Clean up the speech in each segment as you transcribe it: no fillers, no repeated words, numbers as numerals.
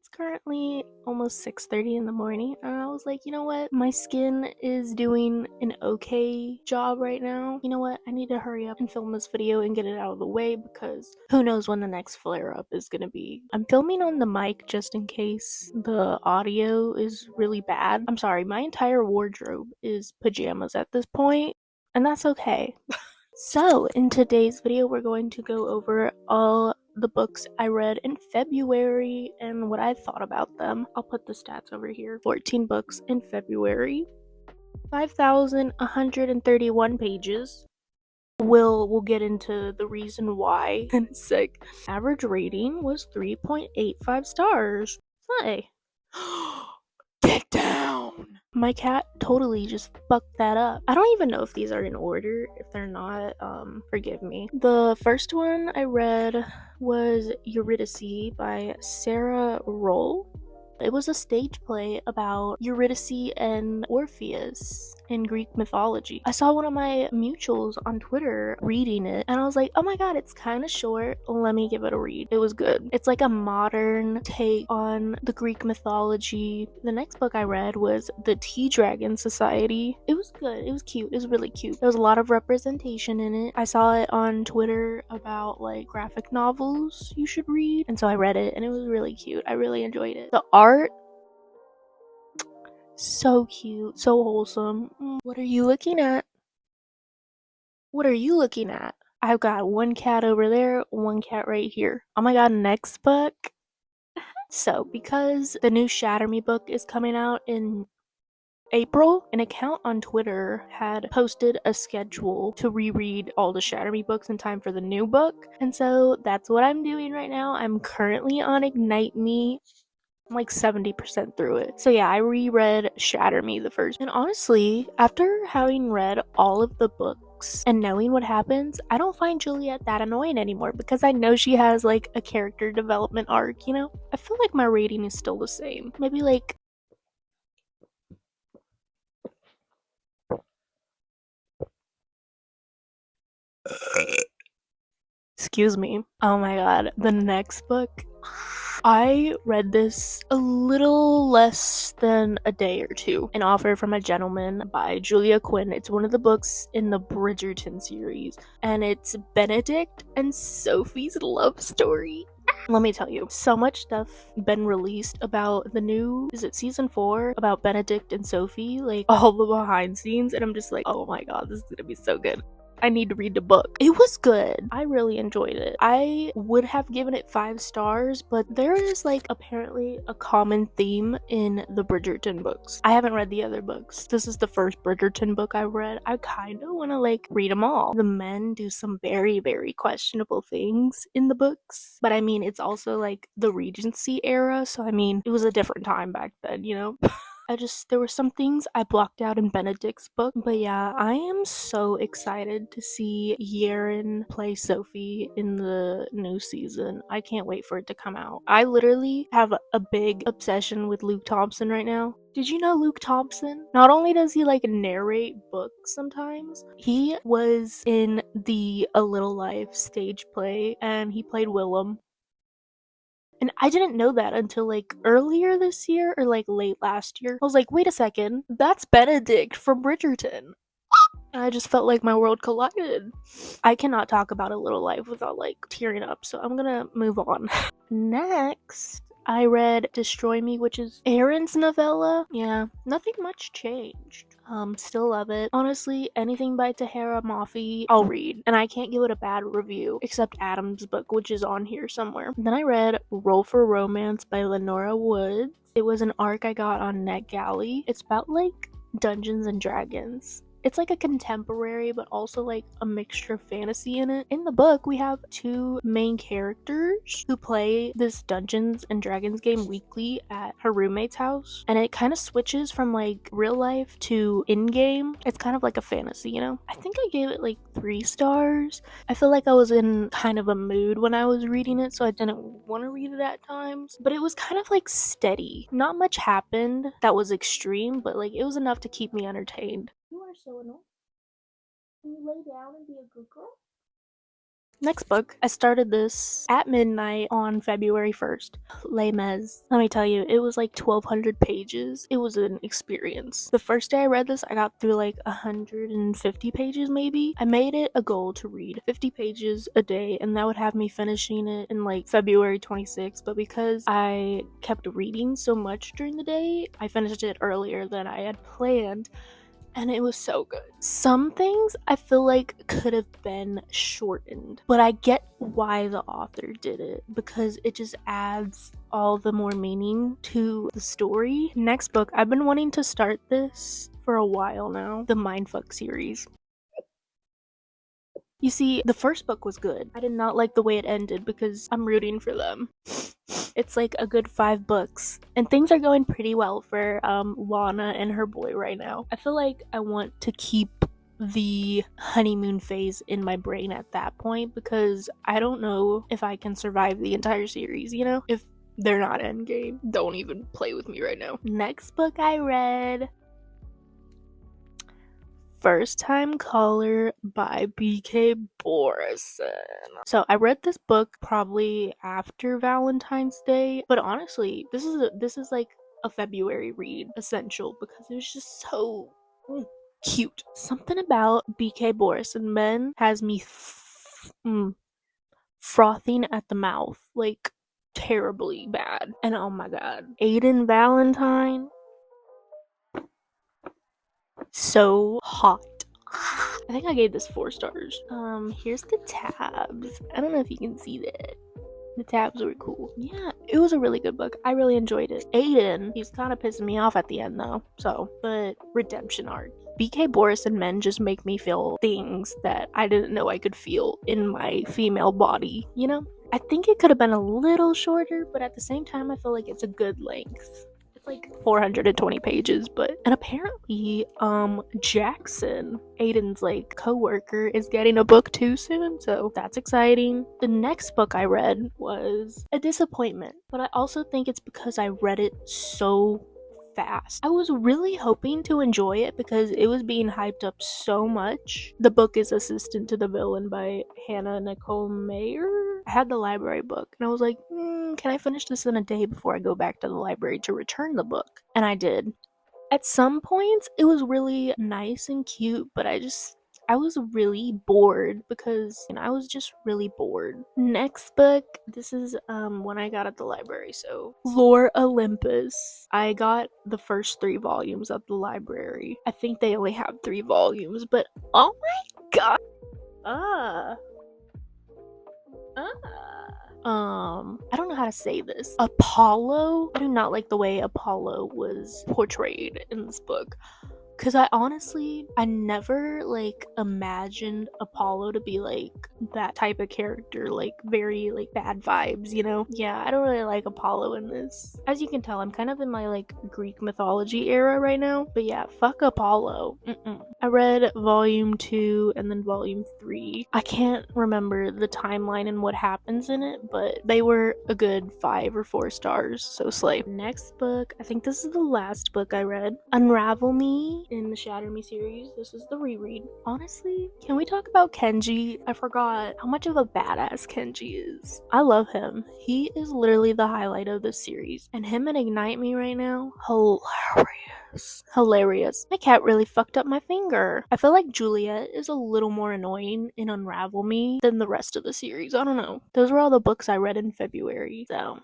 It's currently almost 6:30 in the morning, and I was like, you know what? My skin is doing an okay job right now. You know what? I need to hurry up and film this video and get it out of the way because who knows when the next flare up is gonna be. I'm filming on the mic just in case the audio is really bad. I'm sorry, my entire wardrobe is pajamas at this point, and that's okay. So, in today's video, we're going to go over all the books I read in February and what I thought about them. I'll put the stats over here. 14 books in February, 5,131 pages. We'll get into the reason why in a sec. Average rating was 3.85 stars. Hey. Get down! My cat totally just fucked that up. I don't even know if these are in order. If they're not, forgive me. The first one I read was Eurydice by Sarah Ruhl. It was a stage play about Eurydice and Orpheus in Greek mythology. I saw one of my mutuals on Twitter reading it, and I was like, oh my god, it's kind of short. Let me give it a read. It was good. It's like a modern take on the Greek mythology. The next book I read was The Tea Dragon Society. It was good. It was cute. It was really cute. There was a lot of representation in it. I saw it on Twitter about like graphic novels you should read, and so I read it, and it was really cute. I really enjoyed it. The art, so cute, so wholesome. What are you looking at? What are you looking at? I've got one cat over there, one cat right here. Oh my god, next book. So, because the new Shatter Me book is coming out in April, an account on Twitter had posted a schedule to reread all the Shatter Me books in time for the new book. And so that's what I'm doing right now. I'm currently on Ignite Me. I'm like 70% through it. So yeah, I reread Shatter Me the first. And honestly, after having read all of the books and knowing what happens, I don't find Juliet that annoying anymore because I know she has like a character development arc, you know? I feel like my rating is still the same. Maybe like excuse me. Oh my god, the next book. I read this a little less than a day or two. An Offer from a Gentleman by Julia Quinn. It's one of the books in the Bridgerton series, and it's Benedict and Sophie's love story. Let me tell you, so much stuff been released about the new, is it season 4? About Benedict and Sophie, like all the behind scenes, and I'm just like, oh my god, this is gonna be so good. I need to read the book. It was good. I really enjoyed it. I would have given it 5 stars, but there is like apparently a common theme in the Bridgerton books. I haven't read the other books. This is the first Bridgerton book I've read. I kind of want to like read them all. The men do some very, very questionable things in the books, but I mean, it's also like the Regency era, so I mean, it was a different time back then, you know? There were some things I blocked out in Benedict's book, but yeah, I am so excited to see Yaren play Sophie in the new season. I can't wait for it to come out. I literally have a big obsession with Luke Thompson right now. Did you know Luke Thompson? Not only does he like narrate books sometimes, he was in the A Little Life stage play and he played Willem. And I didn't know that until like earlier this year or like late last year. I was like, wait a second, that's Benedict from Bridgerton. And I just felt like my world collided. I cannot talk about A Little Life without like tearing up, so I'm gonna move on. Next, I read Destroy Me, which is Aaron's novella. Yeah, nothing much changed. Still love it. Honestly, anything by Tahereh Mafi, I'll read. And I can't give it a bad review, except Adam's book, which is on here somewhere. Then I read Roll for Romance by Lenora Woods. It was an arc I got on NetGalley. It's about like Dungeons and Dragons. It's like a contemporary, but also like a mixture of fantasy in it. In the book, we have 2 main characters who play this Dungeons and Dragons game weekly at her roommate's house. And it kind of switches from like real life to in-game. It's kind of like a fantasy, you know? I think I gave it like 3 stars. I feel like I was in kind of a mood when I was reading it, so I didn't want to read it at times. But it was kind of like steady. Not much happened that was extreme, but like it was enough to keep me entertained. You are so annoying. Can you lay down and be a good girl? Next book, I started this at midnight on February 1st. Les Mis. Let me tell you, it was like 1,200 pages. It was an experience. The first day I read this, I got through like 150 pages maybe. I made it a goal to read 50 pages a day, and that would have me finishing it in like February 26th. But because I kept reading so much during the day, I finished it earlier than I had planned. And it was so good. Some things I feel like could have been shortened, but I get why the author did it because it just adds all the more meaning to the story. Next book, I've been wanting to start this for a while now, the Mindfuck series. You see, the first book was good. I did not like the way it ended because I'm rooting for them. It's like a good 5 books, and things are going pretty well for Lana and her boy right now. I feel like I want to keep the honeymoon phase in my brain at that point because I don't know if I can survive the entire series, you know? If they're not endgame, don't even play with me right now. Next book I read, First Time Caller by BK Borison. So I read this book probably after Valentine's Day, but honestly, this is like a February read essential because it was just so cute. Something about BK Borison men has me frothing at the mouth, like terribly bad. And oh my god, Aiden Valentine, so hot. I think I gave this 4 stars. Here's the tabs. I don't know if you can see that. The tabs were cool. Yeah, it was a really good book. I really enjoyed it. Aiden, he's kind of pissing me off at the end though. But redemption arc. BK Boris and men just make me feel things that I didn't know I could feel in my female body, you know? I think it could have been a little shorter, but at the same time, I feel like it's a good length. Like 420 pages, and apparently Jackson, Aiden's like co-worker, is getting a book too soon, so that's exciting. The next book I read was a disappointment, but I also think it's because I read it so fast. I was really hoping to enjoy it because it was being hyped up so much. The book is Assistant to the Villain by Nicole Maehrer. I had the library book and I was like, can I finish this in a day before I go back to the library to return the book? And I did. At some points, it was really nice and cute, but I was really bored because I was just really bored. Next book, this is one I got at the library, so Lore Olympus. I got the first 3 volumes at the library. I think they only have 3 volumes, but oh my god. I don't know how to say this. Apollo? I do not like the way Apollo was portrayed in this book. Cause I never like imagined Apollo to be like that type of character, like very like bad vibes, you know? Yeah, I don't really like Apollo in this. As you can tell, I'm kind of in my like Greek mythology era right now. But yeah, fuck Apollo. I read volume 2 and then volume 3. I can't remember the timeline and what happens in it, but they were a good 5 or 4 stars, so slay. Next book, I think this is the last book I read. Unravel Me in the Shatter Me series. This is the reread. Honestly, can we talk about Kenji? I forgot how much of a badass Kenji is. I love him. He is literally the highlight of this series. And him and Ignite Me right now, hilarious. My cat really fucked up my finger. I feel like Juliet is a little more annoying in Unravel Me than the rest of the series. I don't know. Those were all the books I read in February, so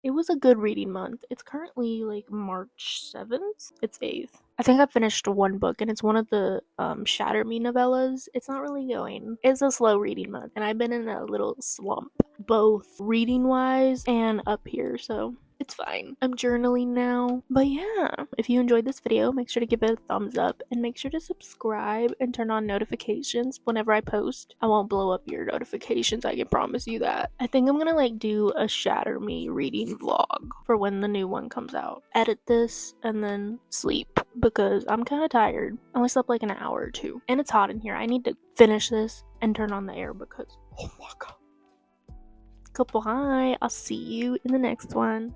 it was a good reading month. It's currently like March 7th. It's 8th. I think I finished 1 book and it's one of the Shatter Me novellas. It's not really going. It's a slow reading month and I've been in a little slump, both reading wise and up here, so it's fine. I'm journaling now. But yeah, if you enjoyed this video, make sure to give it a thumbs up and make sure to subscribe and turn on notifications whenever I post. I won't blow up your notifications, I can promise you that. I think I'm gonna like do a Shatter Me reading vlog for when the new one comes out. Edit this and then sleep because I'm kind of tired. I only slept like an hour or 2 and it's hot in here. I need to finish this and turn on the air because oh my god. Goodbye. I'll see you in the next one.